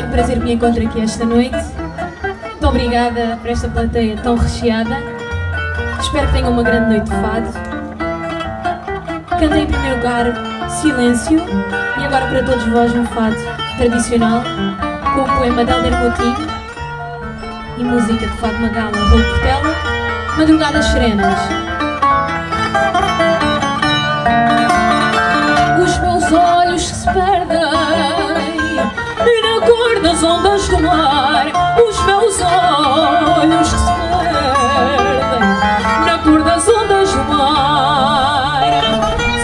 grande prazer que me encontro aqui esta noite. Muito obrigada por esta plateia tão recheada. Espero que tenham uma grande noite de fado. Cantei em primeiro lugar Silêncio e agora para todos vós um fado tradicional com o poema de Helder Coutinho e música de Fado Magala, Raul Portela, Madrugadas Serenas. Os meus olhos que se perdem na cor das ondas do mar, os meus olhos que se perdem na cor das ondas do mar,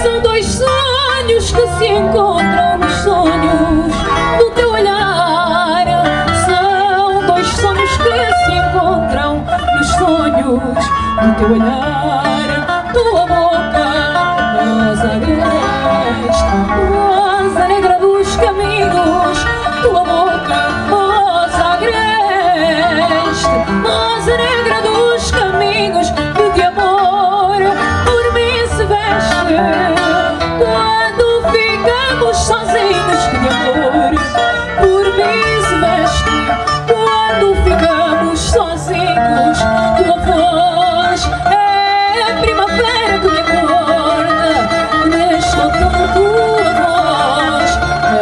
são dois sonhos que se encontram nos sonhos do teu olhar, são dois sonhos que se encontram nos sonhos do teu olhar, tua boca, rosa agreste, rosa negra dos caminhos, tua boca, rosa agreste, rosa negra dos caminhos, que de amor por mim se veste, quando ficamos sozinhos, que de amor por mim se veste, quando ficamos sozinhos, tua voz é a primavera que me acorda, neste outono tua voz é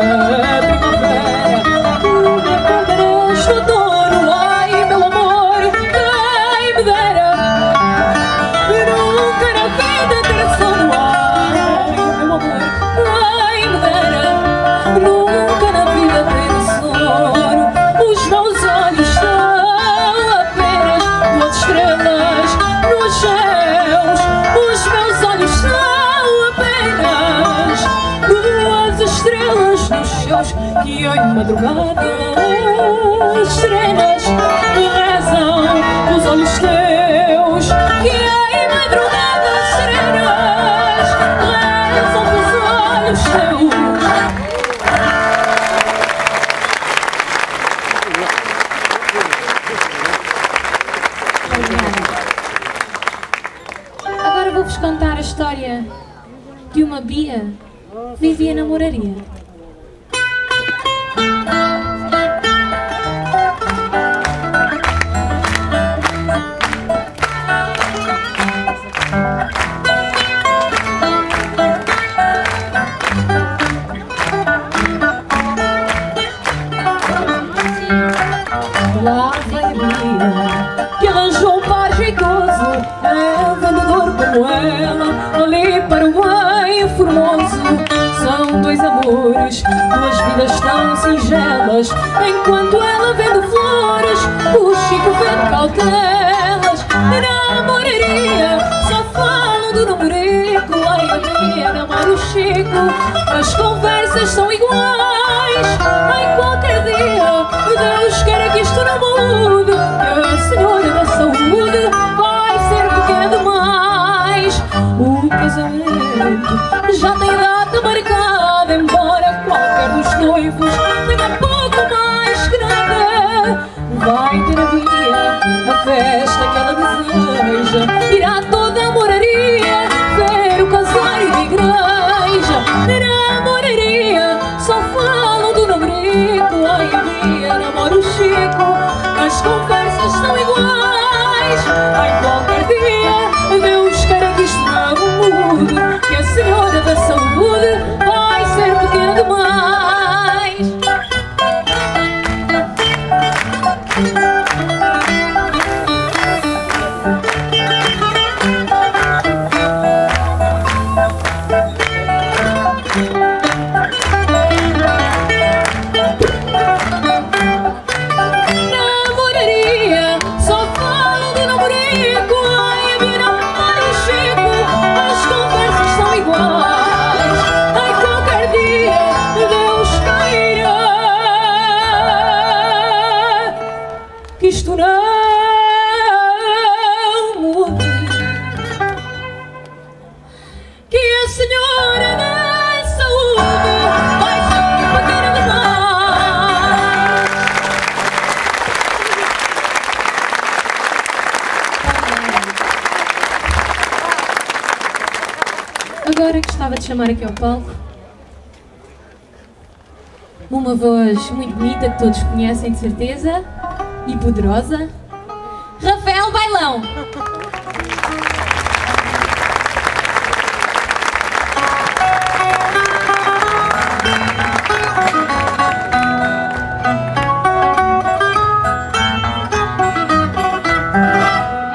a primavera que me acorda, neste outono. Ai meu amor, quem me dera nunca na vida ter sono. Ai meu amor, quem me dera nunca na vida ter sono. Os meus olhos são apenas duas estrelas nos céus, os meus olhos são apenas duas estrelas nos céus, que em madrugada serenas rezam os olhos teus, que em madrugada serenas rezam os olhos teus. Agora vou-vos contar a história de uma Bia que vivia na moraria. Lá vai a Bia, que arranjou um par jeitoso, é vendedor como ela, ali para o bem formoso. São dois amores, duas vidas tão singelas, enquanto ela vende flores, o Chico vende cautelas. Na moraria só falam do namorico, ai a Bia namora o Chico, as conversas são iguais. Em qualquer dia Deus queira que isto não mude, que a senhora da saúde vai ser pequena demais. O casamento já tem data marcada, embora qualquer dos noivos tenha pouco mais que nada. Vai ter a Bia a festa que ela deseja, irá toda a moraria ver o casário de igreja. Na moraria só falam do namorico, ai a Bia namora o Chico, as conversas são iguais. Ai qualquer dia Deus queira que isto não mude, que a senhora da saúde vai ser pequena demais. Na moraria só falam do namorico, ai a Bia namora o Chico, as conversas são iguais. Ai qualquer dia Deus queira que isto não mude, que a senhora da saúde vai ser pequena demais. Agora gostava de chamar aqui ao palco uma voz muito bonita que todos conhecem de certeza e poderosa, Rafael Bailão.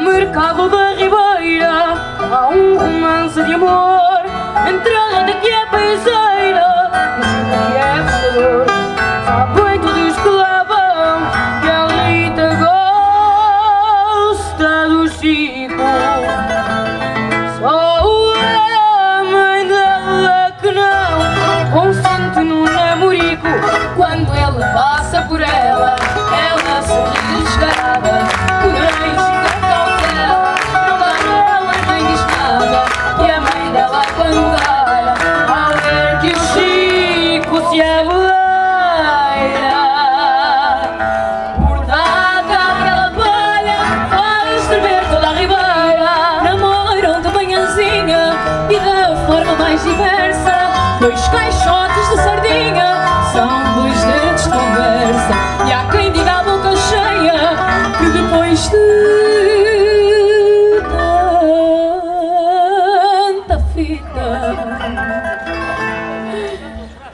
Mercado da Ribeira, há um romance de amor entre a renda que é paiseira e o Chico que é pescador. Sabem todos que lá vão que a Rita gosta do Chico. Só a mãe dela que não consente no namorico. Quando ele passa por ela, ela sorri descarada. Porém Chico é cautela, não dá nela nem diz nada. E a mãe dela quando calha, ao ver que o Chico se ableia, por dar cabo aquela palha, faz tremer toda a ribeira. Namoram de manhãzinha e da forma mais diversa. 2 caixotes de sardinha são 2 dedos de conversa. E há quem diga a boca cheia que depois de tanta fita,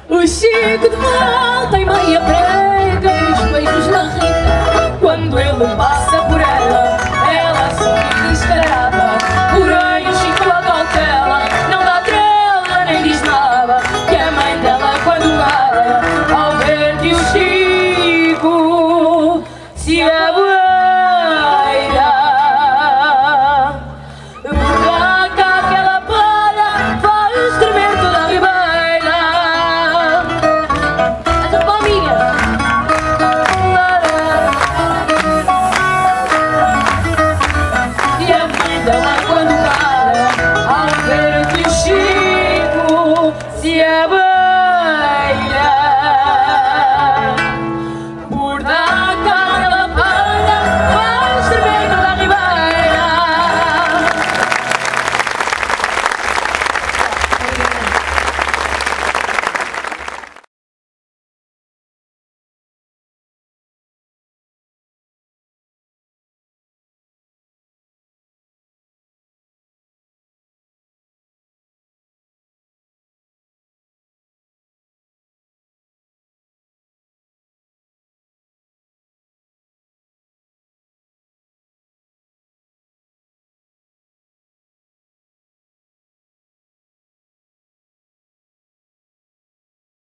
o Chico de volta em meia prega e os beijos na Rita. Quando ele passa por ela, ela sorri descarada. Porém o Chico a cautela, não dá trela nem diz nada. Que a mãe dela quando calha, ao ver que o Chico se abre